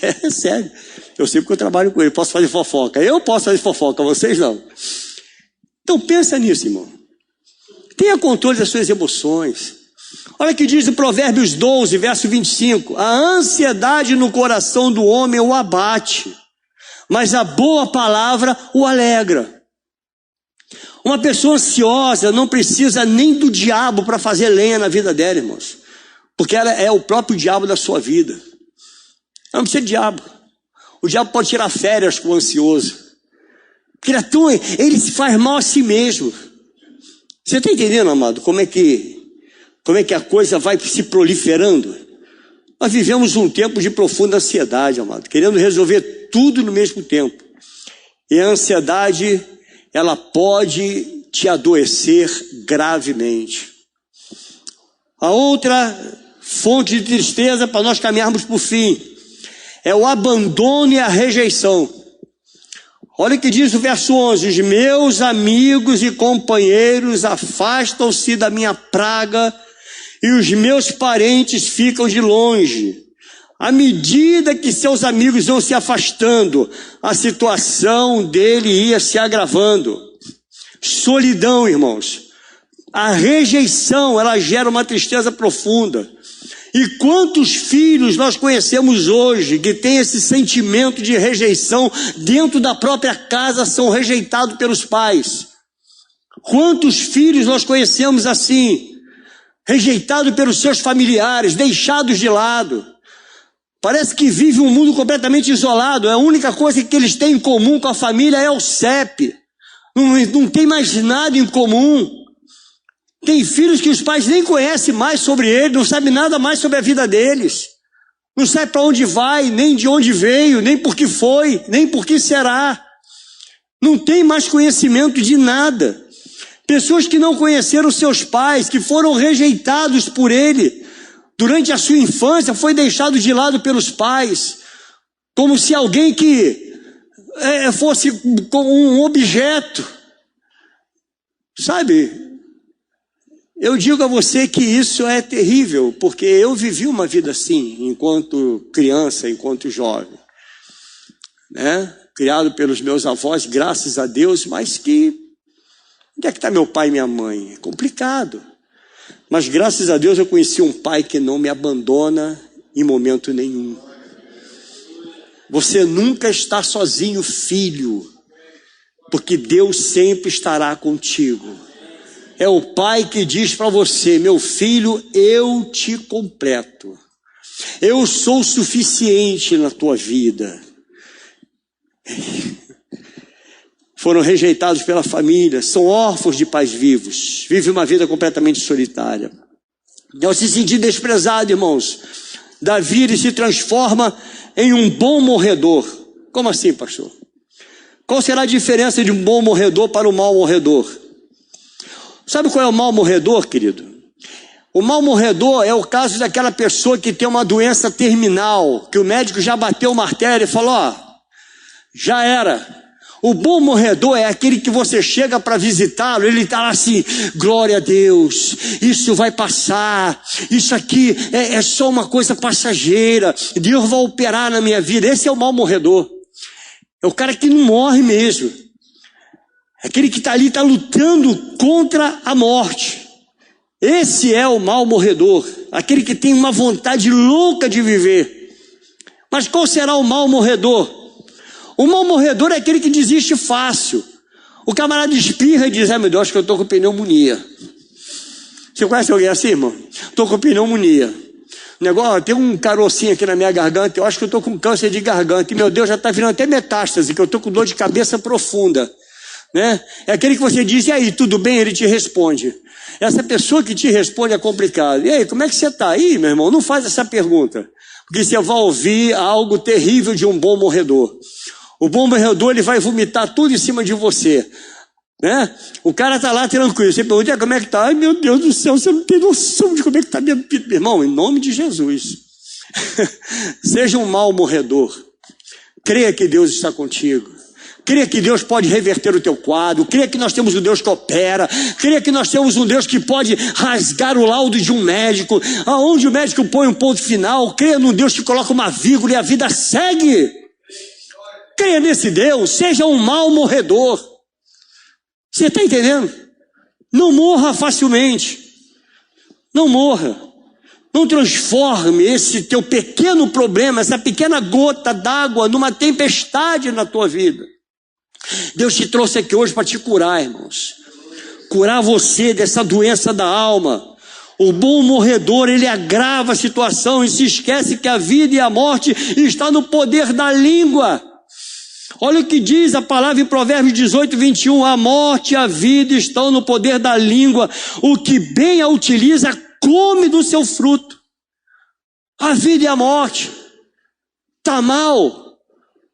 É sério. Eu sei porque eu trabalho com ele. Posso fazer fofoca. Eu posso fazer fofoca, vocês não. Então pensa nisso, irmão. Tenha controle das suas emoções. Olha o que diz o Provérbios 12, verso 25. A ansiedade no coração do homem o abate, mas a boa palavra o alegra. Uma pessoa ansiosa não precisa nem do diabo para fazer lenha na vida dela, irmãos. Porque ela é o próprio diabo da sua vida. Ela não precisa de diabo. O diabo pode tirar férias com o ansioso. Ele se faz mal a si mesmo. Você está entendendo, amado, como é que a coisa vai se proliferando? Nós vivemos um tempo de profunda ansiedade, amado, querendo resolver tudo no mesmo tempo. E a ansiedade, ela pode te adoecer gravemente. A outra fonte de tristeza para nós caminharmos para o fim é o abandono e a rejeição. Olha o que diz o verso 11: os meus amigos e companheiros afastam-se da minha praga e os meus parentes ficam de longe. À medida que seus amigos vão se afastando, a situação dele ia se agravando. Solidão, irmãos. A rejeição, ela gera uma tristeza profunda. E quantos filhos nós conhecemos hoje que têm esse sentimento de rejeição dentro da própria casa, são rejeitados pelos pais? Quantos filhos nós conhecemos assim, rejeitados pelos seus familiares, deixados de lado? Parece que vive um mundo completamente isolado. A única coisa que eles têm em comum com a família é o CEP. Não tem mais nada em comum. Tem filhos que os pais nem conhecem mais sobre eles, não sabem nada mais sobre a vida deles. Não sabe para onde vai, nem de onde veio, nem por que foi, nem por que será. Não tem mais conhecimento de nada. Pessoas que não conheceram seus pais, que foram rejeitados por ele, durante a sua infância, foi deixado de lado pelos pais, como se alguém que fosse um objeto. Sabe? Eu digo a você que isso é terrível, porque eu vivi uma vida assim, enquanto criança, enquanto jovem, né? Criado pelos meus avós, graças a Deus, mas que... Onde é que está meu pai e minha mãe? É complicado. Mas graças a Deus eu conheci um pai que não me abandona em momento nenhum. Você nunca está sozinho, filho, porque Deus sempre estará contigo. É o pai que diz para você: meu filho, eu te completo. Eu sou suficiente na tua vida. Foram rejeitados pela família, são órfãos de pais vivos, vivem uma vida completamente solitária. Ao se sentir desprezado, irmãos, Davi ele se transforma em um bom morredor. Como assim, pastor? Qual será a diferença de um bom morredor para um mau morredor? Sabe qual é o mau morredor, querido? O mau morredor é o caso daquela pessoa que tem uma doença terminal, que o médico já bateu o martelo e falou: já era. O bom morredor é aquele que você chega para visitá-lo, ele está lá assim: glória a Deus, isso vai passar, isso aqui é só uma coisa passageira, Deus vai operar na minha vida. Esse é o mau morredor. É o cara que não morre mesmo. Aquele que está ali, está lutando contra a morte. Esse é o mau morredor. Aquele que tem uma vontade louca de viver. Mas qual será o mau morredor? O mau morredor é aquele que desiste fácil. O camarada espirra e diz: meu Deus, acho que eu estou com pneumonia. Você conhece alguém assim, irmão? Estou com pneumonia. Negócio, tem um carocinho aqui na minha garganta, eu acho que eu estou com câncer de garganta. E meu Deus, já está virando até metástase, que eu estou com dor de cabeça profunda. Né? É aquele que você diz: e aí, tudo bem? Ele te responde. Essa pessoa que te responde é complicado. E aí, como é que você está? Ih, meu irmão, não faz essa pergunta, porque você vai ouvir algo terrível de um bom morredor. O bom morredor, ele vai vomitar tudo em cima de você, né? O cara está lá tranquilo, você pergunta: como é que está? Ai, meu Deus do céu, você não tem noção de como é que está meu irmão. Em nome de Jesus, seja um mau morredor. Creia que Deus está contigo. Creia que Deus pode reverter o teu quadro. Creia que nós temos um Deus que opera. Creia que nós temos um Deus que pode rasgar o laudo de um médico, aonde o médico põe um ponto final. Creia num Deus que coloca uma vírgula e a vida segue. Creia nesse Deus. Seja um mau morredor. Você está entendendo? Não morra facilmente. Não morra. Não transforme esse teu pequeno problema, essa pequena gota d'água, numa tempestade na tua vida. Deus te trouxe aqui hoje para te curar, irmãos. Curar você dessa doença da alma. O bom morredor, ele agrava a situação e se esquece que a vida e a morte está no poder da língua. Olha o que diz a palavra em Provérbios 18, 21. A morte e a vida estão no poder da língua. O que bem a utiliza, come do seu fruto. A vida e a morte. Está mal?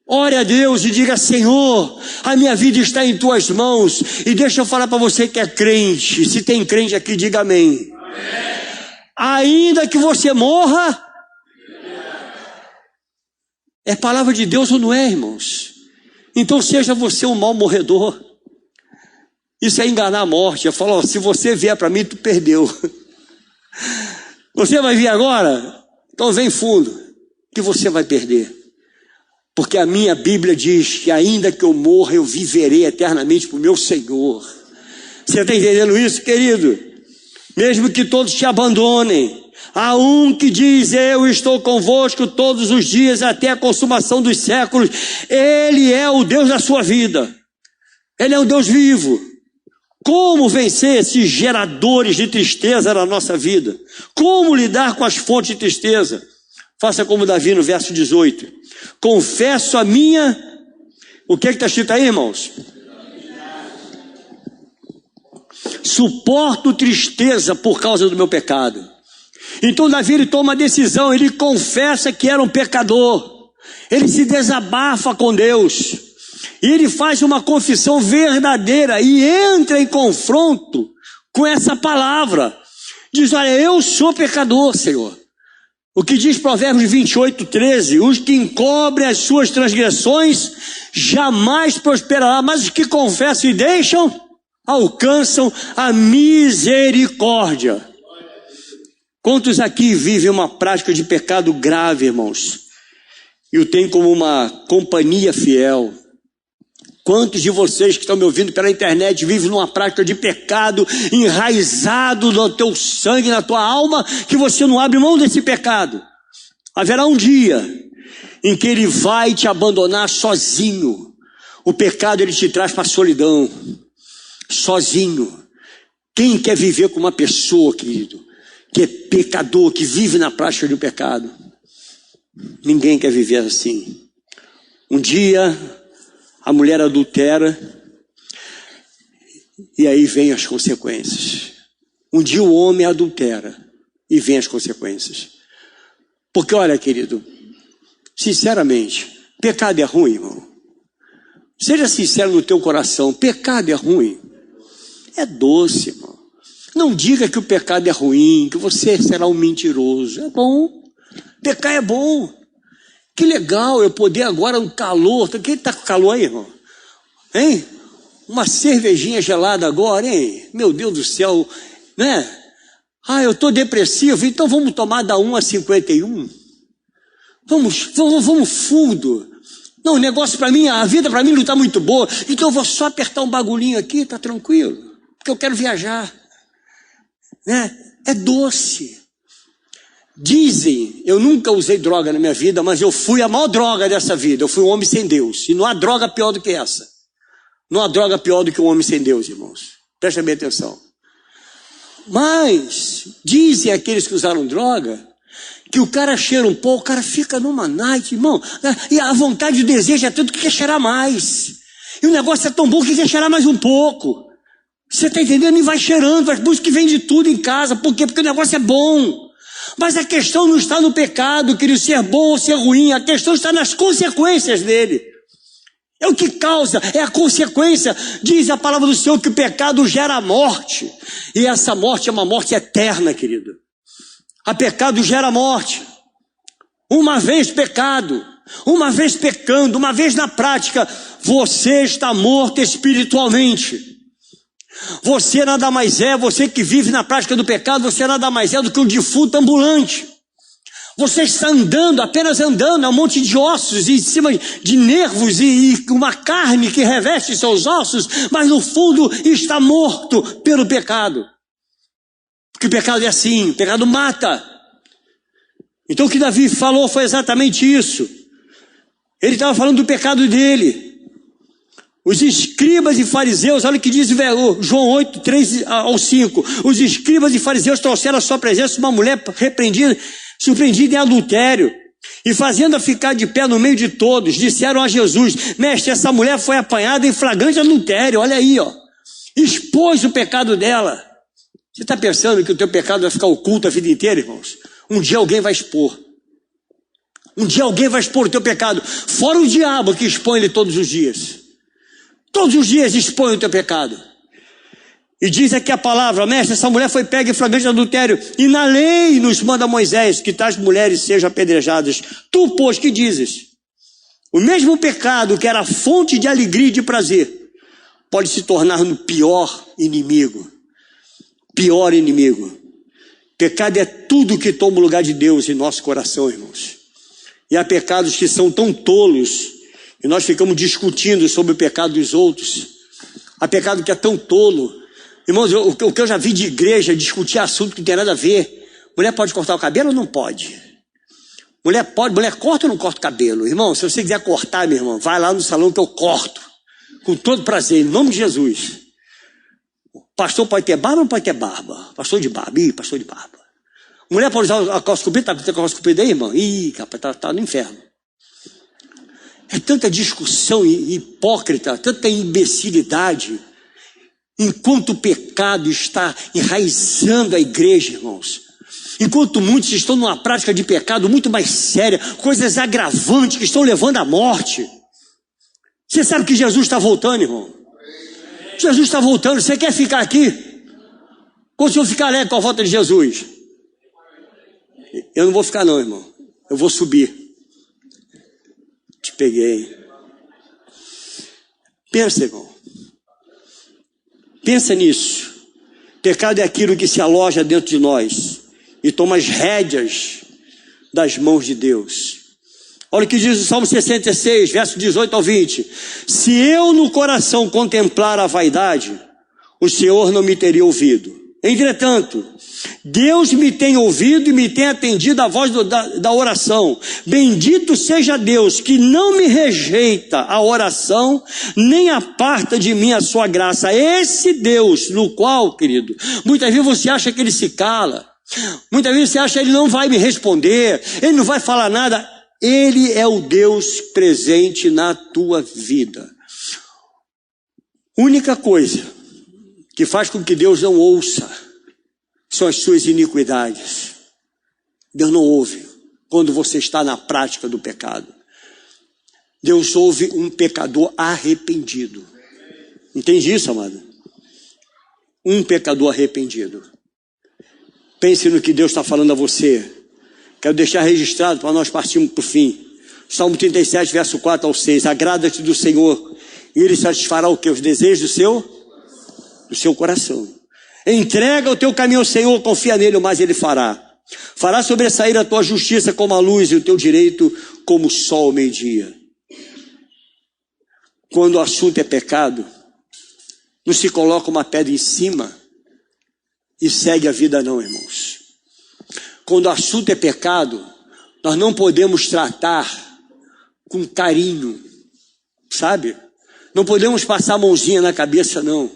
Ore a Deus e diga: Senhor, a minha vida está em tuas mãos. E deixa eu falar para você que é crente. Se tem crente aqui, diga amém. Amém. Ainda que você morra, é palavra de Deus ou não é, irmãos? Então seja você um mau morredor. Isso é enganar a morte. Eu falo: se você vier para mim, tu perdeu. Você vai vir agora? Então vem fundo, que você vai perder. Porque a minha Bíblia diz que ainda que eu morra, eu viverei eternamente para o meu Senhor. Você está entendendo isso, querido? Mesmo que todos te abandonem, há um que diz: eu estou convosco todos os dias até a consumação dos séculos. Ele é o Deus da sua vida. Ele é um Deus vivo. Como vencer esses geradores de tristeza na nossa vida? Como lidar com as fontes de tristeza? Faça como Davi no verso 18. Confesso a minha... O que está escrito aí, irmãos? Suporto tristeza por causa do meu pecado. Então Davi, ele toma uma decisão, ele confessa que era um pecador, ele se desabafa com Deus, e ele faz uma confissão verdadeira, e entra em confronto com essa palavra, diz: olha, eu sou pecador, Senhor. O que diz Provérbios 28, 13, os que encobrem as suas transgressões jamais prosperará, mas os que confessam e deixam, alcançam a misericórdia. Quantos aqui vivem uma prática de pecado grave, irmãos, e o tem como uma companhia fiel? Quantos de vocês que estão me ouvindo pela internet vivem numa prática de pecado enraizado no teu sangue, na tua alma, que você não abre mão desse pecado? Haverá um dia em que ele vai te abandonar sozinho. O pecado, ele te traz para a solidão. Sozinho. Quem quer viver com uma pessoa, querido, que é pecador, que vive na prática do pecado? Ninguém quer viver assim. Um dia a mulher adultera e aí vem as consequências. Um dia o homem adultera e vem as consequências. Porque olha, querido, sinceramente, pecado é ruim, irmão. Seja sincero no teu coração, pecado é ruim. É doce, irmão. Não diga que o pecado é ruim, que você será um mentiroso. É bom. Pecar é bom. Que legal eu poder agora no calor. Quem está com calor aí, irmão? Hein? Uma cervejinha gelada agora, hein? Meu Deus do céu, né? Ah, eu estou depressivo, então vamos tomar da 1 a 51? Vamos fundo. Não, o negócio para mim, a vida para mim não está muito boa, então eu vou só apertar um bagulhinho aqui, tá tranquilo, porque eu quero viajar. Né? É doce. Dizem, eu nunca usei droga na minha vida, mas eu fui a maior droga dessa vida. Eu fui um homem sem Deus. E não há droga pior do que essa. Não há droga pior do que um homem sem Deus, irmãos. Prestem bem atenção. Mas dizem aqueles que usaram droga que o cara cheira um pouco, o cara fica numa night, irmão. E a vontade e o desejo é tanto que quer cheirar mais. E o negócio é tão bom que quer cheirar mais um pouco. Você está entendendo? E vai cheirando, vai buscar que vende tudo em casa. Por quê? Porque o negócio é bom. Mas a questão não está no pecado, querido, ser bom ou ser ruim. A questão está nas consequências dele. É o que causa, é a consequência. Diz a palavra do Senhor que o pecado gera morte. E essa morte é uma morte eterna, querido. A pecado gera morte. Uma vez pecado, uma vez pecando, uma vez na prática, você está morto espiritualmente. Você nada mais é, você que vive na prática do pecado, você nada mais é do que um defunto ambulante. Você está andando, apenas andando, é um monte de ossos em cima de nervos e uma carne que reveste seus ossos, mas no fundo está morto pelo pecado. Porque o pecado é assim, o pecado mata. Então o que Davi falou foi exatamente isso. Ele estava falando do pecado dele. Os escribas e fariseus, olha o que diz João 8, 3 ao 5. Os escribas e fariseus trouxeram à sua presença uma mulher surpreendida em adultério. E fazendo-a ficar de pé no meio de todos, disseram a Jesus: mestre, essa mulher foi apanhada em flagrante adultério, olha aí, ó. Expôs o pecado dela. Você está pensando que o teu pecado vai ficar oculto a vida inteira, irmãos? Um dia alguém vai expor. Um dia alguém vai expor o teu pecado. Fora o diabo que expõe ele todos os dias. Todos os dias expõe o teu pecado. E diz aqui a palavra: mestre, essa mulher foi pega em flagrante adultério. E na lei nos manda Moisés que tais mulheres sejam apedrejadas. Tu, pois, que dizes? O mesmo pecado que era fonte de alegria e de prazer pode se tornar no pior inimigo. Pior inimigo. Pecado é tudo que toma o lugar de Deus em nosso coração, irmãos. E há pecados que são tão tolos, e nós ficamos discutindo sobre o pecado dos outros. Há pecado que é tão tolo. Irmãos, o que eu já vi de igreja discutir assunto que não tem nada a ver. Mulher pode cortar o cabelo ou não pode? Mulher pode, mulher corta ou não corta o cabelo? Irmão, se você quiser cortar, meu irmão, vai lá no salão que eu corto. Com todo prazer, em nome de Jesus. Pastor pode ter barba ou não pode ter barba? Pastor de barba, pastor de barba. Mulher pode usar a calça comprida, tá com a calça comprida aí, irmão? Ih, capaz, tá no inferno. É tanta discussão hipócrita, tanta imbecilidade, enquanto o pecado está enraizando a igreja, irmãos. Enquanto muitos estão numa prática de pecado muito mais séria, coisas agravantes que estão levando à morte. Você sabe que Jesus está voltando, irmão? Jesus está voltando. Você quer ficar aqui? Como se eu ficar alegre com a volta de Jesus? Eu não vou ficar não, irmão. Eu vou subir. Te peguei. Pensa, irmão. Pensa nisso. Pecado é aquilo que se aloja dentro de nós e toma as rédeas das mãos de Deus. Olha o que diz o Salmo 66, verso 18 ao 20. Se eu no coração contemplar a vaidade, o Senhor não me teria ouvido. Entretanto, Deus me tem ouvido e me tem atendido a voz da oração. Bendito seja Deus, que não me rejeita a oração, nem aparta de mim a sua graça. Esse Deus, no qual, querido, muitas vezes você acha que ele se cala. Muitas vezes você acha que ele não vai me responder, ele não vai falar nada. Ele é o Deus presente na tua vida. Única coisa que faz com que Deus não ouça são as suas iniquidades. Deus não ouve quando você está na prática do pecado. Deus ouve um pecador arrependido. Entende isso, amado? Um pecador arrependido. Pense no que Deus está falando a você. Quero deixar registrado para nós partirmos para o fim. Salmo 37, verso 4 ao 6. Agrada-te do Senhor e Ele satisfará o que? Os desejos do seu coração. Entrega o teu caminho ao Senhor, confia nele, mas Ele fará. Fará sobressair a tua justiça como a luz e o teu direito como o sol ao meio-dia. Quando o assunto é pecado, não se coloca uma pedra em cima e segue a vida não, irmãos. Quando o assunto é pecado, nós não podemos tratar com carinho, sabe? Não podemos passar a mãozinha na cabeça, não.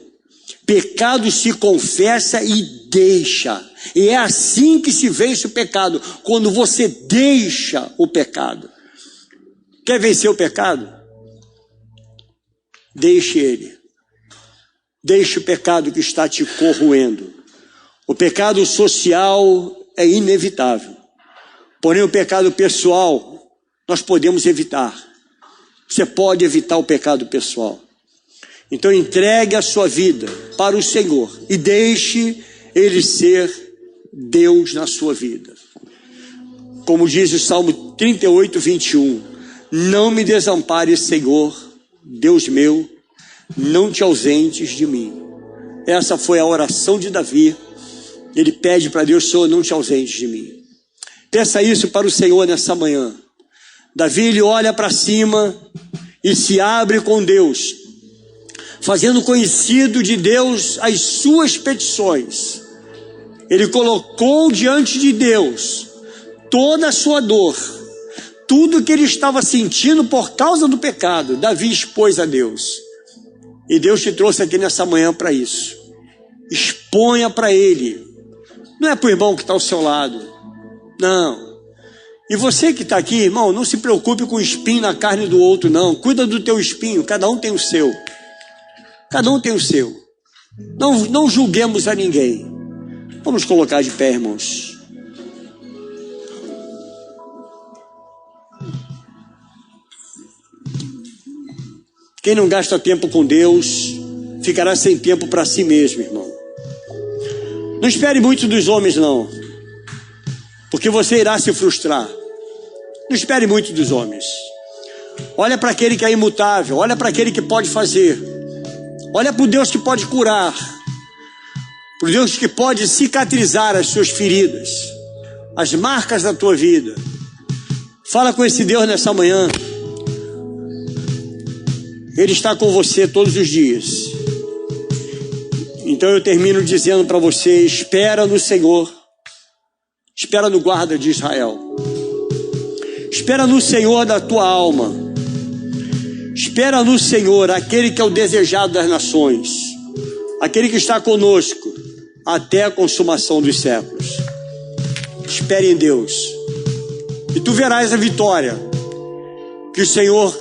Pecado se confessa e deixa. E é assim que se vence o pecado, quando você deixa o pecado. Quer vencer o pecado? Deixe ele. Deixe o pecado que está te corroendo. O pecado social é inevitável. Porém, o pecado pessoal, nós podemos evitar. Você pode evitar o pecado pessoal. Então, entregue a sua vida para o Senhor e deixe Ele ser Deus na sua vida. Como diz o Salmo 38, 21. Não me desampares, Senhor, Deus meu, não te ausentes de mim. Essa foi a oração de Davi. Ele pede para Deus: Senhor, não te ausentes de mim. Peça isso para o Senhor nessa manhã. Davi, ele olha para cima e se abre com Deus, fazendo conhecido de Deus as suas petições. Ele colocou diante de Deus toda a sua dor, tudo que ele estava sentindo por causa do pecado. Davi expôs a Deus. E Deus te trouxe aqui nessa manhã para isso. Exponha para Ele. Não é para o irmão que está ao seu lado. Não. E você que está aqui, irmão, não se preocupe com o espinho na carne do outro, não. Cuida do teu espinho, cada um tem o seu. Cada um tem o seu. Não julguemos a ninguém. Vamos colocar de pé, irmãos. Quem não gasta tempo com Deus, ficará sem tempo para si mesmo, irmão. Não espere muito dos homens, não. Porque você irá se frustrar. Não espere muito dos homens. Olha para aquele que é imutável. Olha para aquele que pode fazer. Olha para o Deus que pode curar. Para o Deus que pode cicatrizar as suas feridas, as marcas da tua vida. Fala com esse Deus nessa manhã. Ele está com você todos os dias. Então eu termino dizendo para você: espera no Senhor. Espera no guarda de Israel. Espera no Senhor da tua alma. Espera no Senhor, aquele que é o desejado das nações, aquele que está conosco até a consumação dos séculos. Espere em Deus e tu verás a vitória que o Senhor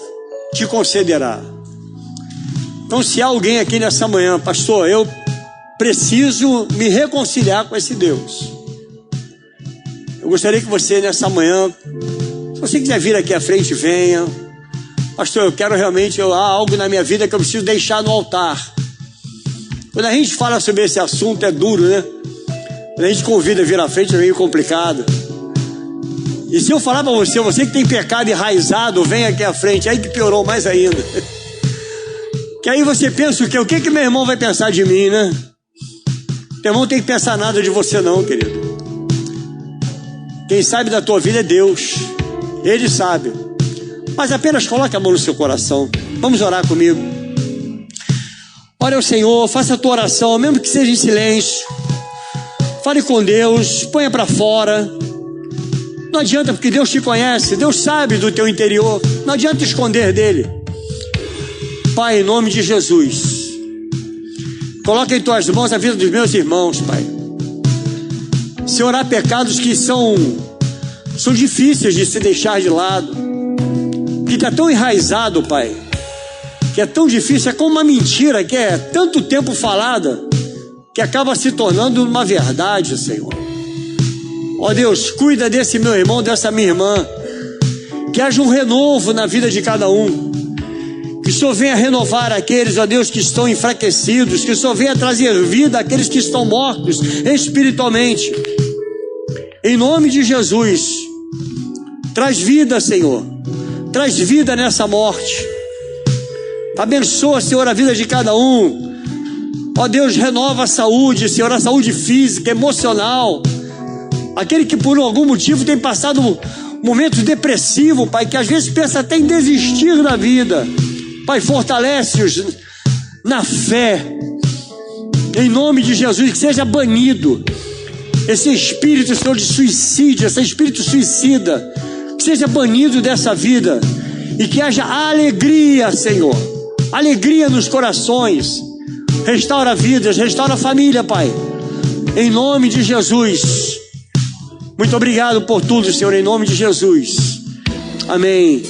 te concederá. Então, se há alguém aqui nessa manhã: pastor, eu preciso me reconciliar com esse Deus, eu gostaria que você nessa manhã, se você quiser vir aqui à frente, venha. Pastor, eu quero realmente, há algo na minha vida que eu preciso deixar no altar. Quando a gente fala sobre esse assunto é duro, né? Quando a gente convida a vir à frente é meio complicado. E se eu falar para você que tem pecado enraizado, vem aqui à frente, aí que piorou mais ainda. Que aí você pensa o quê? O que meu irmão vai pensar de mim, né? Teu irmão não tem que pensar nada de você não, querido. Quem sabe da tua vida é Deus. Ele sabe. Mas apenas coloque a mão no seu coração. Vamos orar comigo. Ore ao Senhor, faça a tua oração, mesmo que seja em silêncio. Fale com Deus, ponha para fora. Não adianta, porque Deus te conhece, Deus sabe do teu interior. Não adianta esconder dele. Pai, em nome de Jesus, coloca em tuas mãos a vida dos meus irmãos, Pai. Senhor, há pecados que são difíceis de se deixar de lado, que está tão enraizado, Pai, que é tão difícil, é como uma mentira que é tanto tempo falada, que acaba se tornando uma verdade, Senhor. Ó Deus, cuida desse meu irmão, dessa minha irmã, que haja um renovo na vida de cada um, que o Senhor venha renovar aqueles, ó Deus, que estão enfraquecidos, que o Senhor venha trazer vida àqueles que estão mortos espiritualmente, em nome de Jesus. Traz vida, Senhor, traz vida nessa morte. Abençoa, Senhor, a vida de cada um. Ó Deus, renova a saúde, Senhor, a saúde física, emocional. Aquele que por algum motivo tem passado um momento depressivo, Pai, que às vezes pensa até em desistir da vida. Pai, fortalece-os na fé. Em nome de Jesus, que seja banido esse espírito, Senhor, de suicídio, esse espírito suicida, que seja banido dessa vida. E que haja alegria, Senhor. Alegria nos corações. Restaura vidas, restaura a família, Pai. Em nome de Jesus. Muito obrigado por tudo, Senhor, em nome de Jesus. Amém.